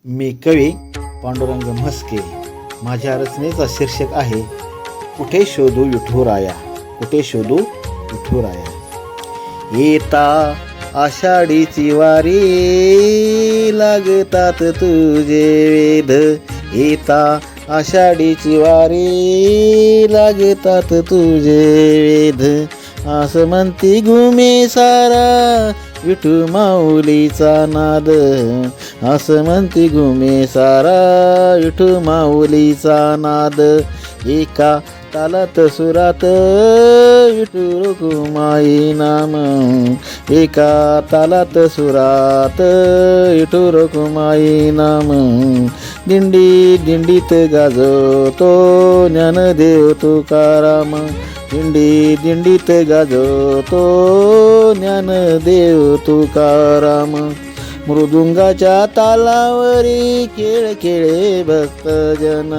मी कवी पांडुरंग म्हस्के. माझ्या रचनेचा शीर्षक आहे कुठे शोधू विठुराया, कुठे शोधू विठुराया. येता आषाढीची वारी लागतात तुझे वेध, येता आषाढीची वारी लागतात तुझे वेध. असं म्हणती घुमे सारा विठू माऊलीचा नाद, असं म्हणती घुमे सारा विठू माऊलीचा नाद. एका तालात सुरात विठू रखुमाई नाम, एका तालात सुरात विठू रखुमाई नाम. दिंडी दिंडीत गाजतो ज्ञानदेव तुकाराम, दिंडी दिंडीत गाजतो ज्ञानदेव तुकाराम. मृदुंगाच्या तालावरी खेळ खेळे भक्तजन,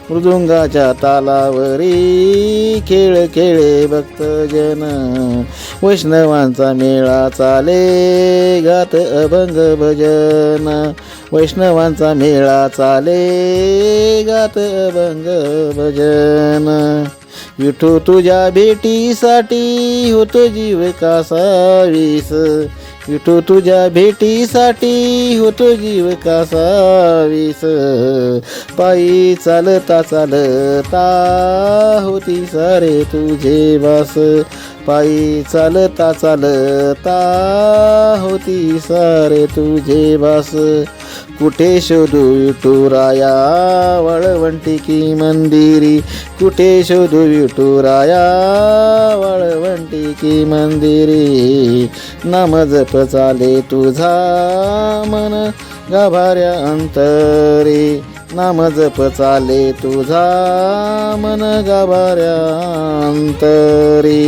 मृदुंगाच्या तालावरी खेळ खेळे भक्तजन. वैष्णवांचा मेळा चाले गात अभंग भजन, वैष्णवांचा मेळा चाले गात अभंग भजन. विठू तुझ्या भेटीसाठी होतो जीव कासावीस, विठू तुझ्या भेटीसाठी होतो जीव कासावीस. पायी चालता चालता होती सारे तुझे वास, पायी चालता चालता होती सारे तुझे वास. कुठे शोधू विठुराया वाळवंटी की मंदिरी, कुठे शोधू विठुराया वाळवंटी की मंदिरी. नाम जप चाले तुझा मन गाभाऱ्या अंतरी, नाम जप चाले तुझा मन गाभाऱ्या अंतरी.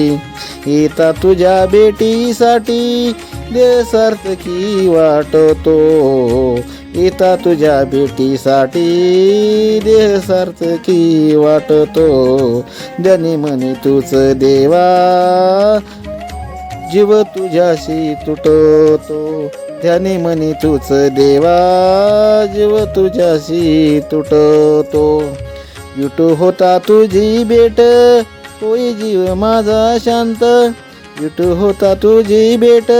येता तुझ्या भेटीसाठी देह सार्थकी वाटतो, येता तुझ्या भेटीसाठी देह सार्थकी वाटतो. ज्याने म्हणे तूच देवा जीव तुझ्याशी तुटतो, त्याने म्हणे तूच देवा जीव तुझ्याशी तुटतो. विठू होता तुझी भेट होई जीव माझा शांत, विठू होता तुझी भेट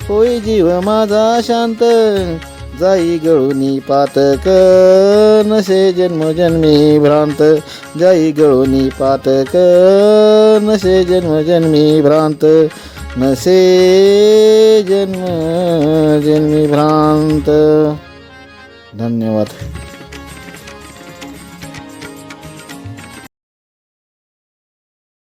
होई जीव माझा शांत. जाई गळुनी पातक नसे जन्मजन्मी भ्रांत, जाई गळुनी पातक नसे जन्मजन्मी भ्रांत, नसे जन्मजन्मी भ्रांत. धन्यवाद.